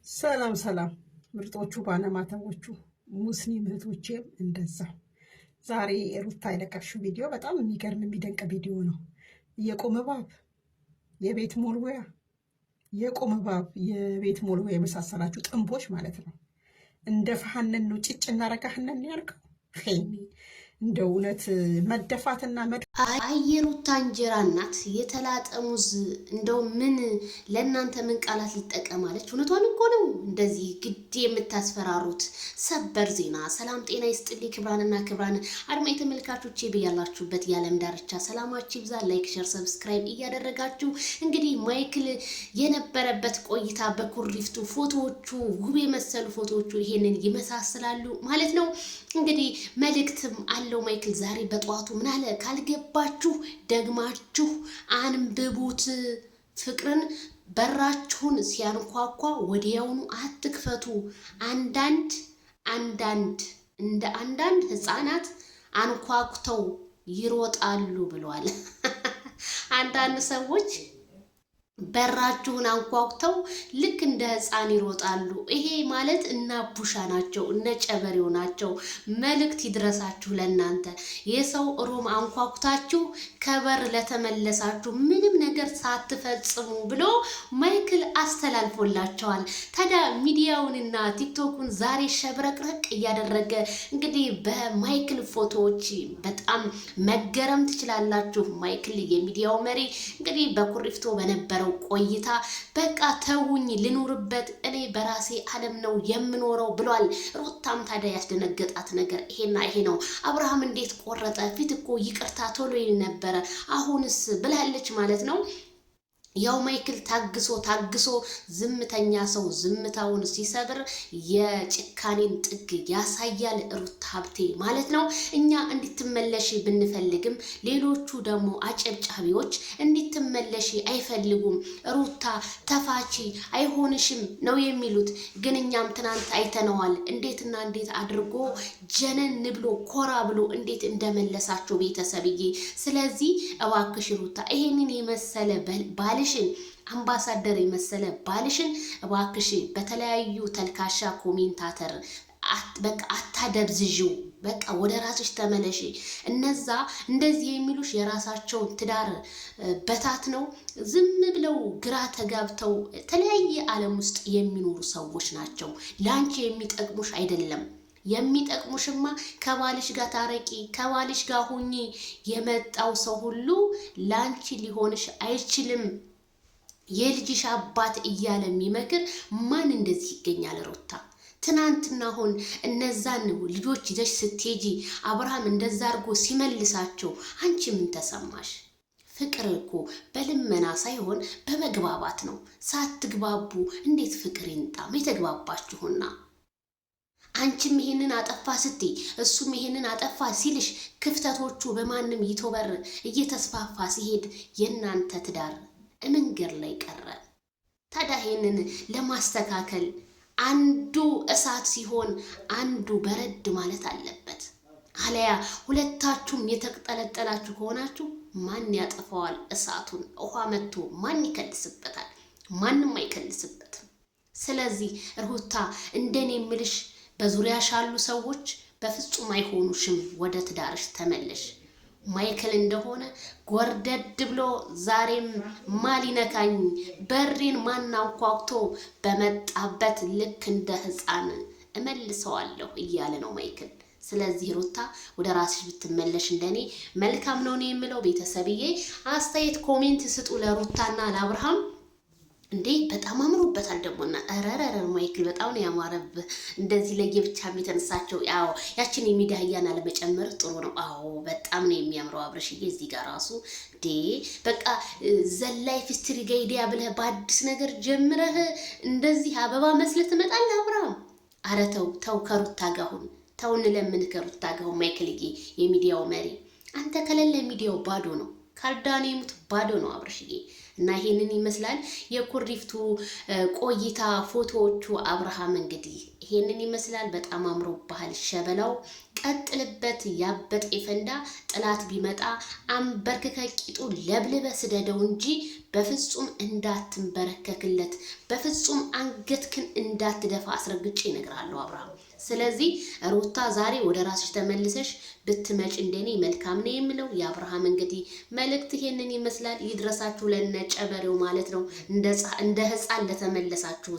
ሰላም ሰላም ምርጦቹ ባለማተቦቹ ሙስሊም እህቶቼም እንደዛው። ዛሬ ሩታ የለቀቅሽው ቪዲዮ በጣም የሚገርም የሚደንቅ ቪዲዮ ነው። የቆመ እባብ የቤት ሞልወያ የቆመ እባብ የቤት ሞልወያ የመሳሰላችሁ ጥንቦች ማለት ነው። እንደ ፈሐነን ነው ጭጭ እናረጋህነን ያልከው እንደ እውነት መደፋትና አየሩታ እንጀራ እናት የተላጠ ሙዝ እንደው ምን ለእናንተ ምን ቃላት ሊጠቀም አለች? እውነቷን እኮ ነው። እንደዚህ ግድ የምታስፈራሩት ሰበር ዜና። ሰላም ጤና ይስጥልኝ ክብራንና ክብራን አድማጭ ተመልካቾቼ በያላችሁበት የዓለም ዳርቻ ሰላማችሁ ይብዛ። ላይክ፣ ሼር፣ ሰብስክራይብ እያደረጋችሁ እንግዲህ ማይክል የነበረበት ቆይታ በኩሪፍቱ ፎቶዎቹ ውብ የመሰሉ ፎቶዎቹ ይሄንን ይመሳሰላሉ ማለት ነው። እንግዲህ መልእክትም አለው ማይክል ዛሬ በጠዋቱ ምን አለ? ካልገባችሁ ደግማችሁ አንብቡት። ፍቅርን በራችሁን ሲያንኳኳ ወዲያውኑ አትክፈቱ። አንዳንድ እንደ አንዳንድ ህፃናት አንኳኩተው ይሮጣሉ ብሏል። አንዳንድ ሰዎች በራችሁን አንኳኩተው ልክ እንደ ህፃን ይሮጣሉ። ይሄ ማለት እነ አቡሻ ናቸው፣ እነ ጨበሬው ናቸው። መልእክት ይድረሳችሁ ለእናንተ የሰው ሮም አንኳኩታችሁ ከበር ለተመለሳችሁ ምንም ነገር ሳትፈጽሙ ብሎ ማይክል አስተላልፎላቸዋል። ታዲያ ሚዲያውንና ቲክቶኩን ዛሬ ሸብረቅረቅ እያደረገ እንግዲህ በማይክል ፎቶዎች በጣም መገረም ትችላላችሁ። ማይክል የሚዲያው መሪ እንግዲህ በኩሪፍቶ በነበረው ቆይታ በቃ ተውኝ ልኑርበት፣ እኔ በራሴ ዓለም ነው የምኖረው ብሏል። ሩታም ታዲያ ያስደነገጣት ነገር ይሄና ይሄ ነው። አብርሃም እንዴት ቆረጠ? ፊት እኮ ይቅርታ ቶሎ ይል ነበረ፣ አሁንስ ብላለች ማለት ነው። ያው ማይክል ታግሶ ዝምተኛ ሰው ዝምታውን ሲሰብር የጭካኔን ጥግ ያሳያል። ሩታ ሀብቴ ማለት ነው። እኛ እንድትመለሽ ብንፈልግም ሌሎቹ ደግሞ አጨብጫቢዎች እንድትመለሽ አይፈልጉም። ሩታ ተፋቺ አይሆንሽም ነው የሚሉት። ግን እኛም ትናንት አይተነዋል እንዴትና እንዴት አድርጎ ጀነን ብሎ ኮራ ብሎ እንዴት እንደመለሳቸው ቤተሰብዬ። ስለዚህ እባክሽ ሩታ ይሄንን የመሰለ ባል አምባሳደር የመሰለ ባልሽን እባክሽ በተለያዩ ተልካሻ ኮሜንታተር በቃ አታደብዝዥው። በቃ ወደ ራስሽ ተመለሽ። እነዛ እንደዚህ የሚሉሽ የራሳቸውን ትዳር በታት ነው ዝም ብለው ግራ ተጋብተው የተለያየ ዓለም ውስጥ የሚኖሩ ሰዎች ናቸው። ለአንቺ የሚጠቅሙሽ አይደለም። የሚጠቅሙሽማ ከባልሽ ጋር ታረቂ፣ ከባልሽ ጋር ሁኚ። የመጣው ሰው ሁሉ ላንቺ ሊሆንሽ አይችልም። የልጅሽ አባት እያለ የሚመክር ማን እንደዚህ ይገኛል? ሩታ ትናንትና አሁን እነዛን ልጆች ይዘሽ ስትሄጂ አብርሃም እንደዛ አድርጎ ሲመልሳቸው አንቺ ምን ተሰማሽ? ፍቅር እኮ በልመና ሳይሆን በመግባባት ነው። ሳትግባቡ እንዴት ፍቅር ይንጣም? የተግባባችሁና አንቺም ይሄንን አጠፋ ስትይ እሱም ይሄንን አጠፋ ሲልሽ ክፍተቶቹ በማንም ይቶበር እየተስፋፋ ሲሄድ የእናንተ ትዳር መንገድ ላይ ቀረ። ታዲያ ይሄንን ለማስተካከል አንዱ እሳት ሲሆን አንዱ በረድ ማለት አለበት። አለያ ሁለታችሁም የተቀጠለጠላችሁ ከሆናችሁ ማን ያጠፋዋል እሳቱን? ውሃ መጥቶ ማን ይከልስበታል? ማንም አይከልስበትም። ስለዚህ ሩታ እንደኔ ምልሽ በዙሪያሽ ያሉ ሰዎች በፍጹም አይሆኑሽም። ወደ ትዳርሽ ተመለሽ። ማይክል እንደሆነ ጎርደድ ብሎ ዛሬም ማሊነካኝ በሬን ማናንኳኩቶ በመጣበት ልክ እንደ ህፃን እመልሰዋለሁ እያለ ነው ማይክል። ስለዚህ ሩታ ወደ ራስሽ ብትመለሽ እንደኔ መልካም ነው የምለው። ቤተሰብዬ አስተያየት ኮሜንት ስጡ ለሩታና ለአብርሃም። እንዴ በጣም አምሮበታል ደሞና አረረረ ማይክል በጣም ነው ያማረብህ። እንደዚህ ለየብቻ የተነሳቸው ያው ያችን የሚዳያና ለመጨመር ጥሩ ነው። አዎ በጣም ነው የሚያምረው አብረሽዬ። እዚህ ጋር ራሱ በቃ ዘላይፍ ስትሪ ጋይዲያ ብለህ በአዲስ ነገር ጀምረህ እንደዚህ አበባ መስለህ ትመጣለህ አብርሃም። አረ ተው ከሩታ ጋር ሁን። ተው እንለምን ከሩታ ጋር ማይክልዬ የሚዲያው መሪ። አንተ ከሌለ ሚዲያው ባዶ ነው። ካልዳኔ ሙት ባዶ ነው አብረሽዬ። እና ይሄንን ይመስላል የኩሪፍቱ ቆይታ ፎቶዎቹ። አብርሃም እንግዲህ ይሄንን ይመስላል። በጣም አምሮብሃል ሸበላው። ቀጥልበት ያበጠ ፈንዳ። ጥላት ቢመጣ አንበርክከ ቂጡ ለብልበ ስደደው እንጂ በፍጹም እንዳትንበረከክለት፣ በፍጹም አንገትክን እንዳትደፋ አስረግጬ እነግራለሁ አብርሃም። ስለዚህ ሩታ ዛሬ ወደ ራስሽ ተመልሰሽ ብትመጭ እንደኔ መልካም ነው የምለው። የአብርሃም እንግዲህ መልእክት ይሄንን ይመስላል። ይድረሳችሁ ለነጨበሬው ማለት ነው፣ እንደ ሕፃን ለተመለሳችሁት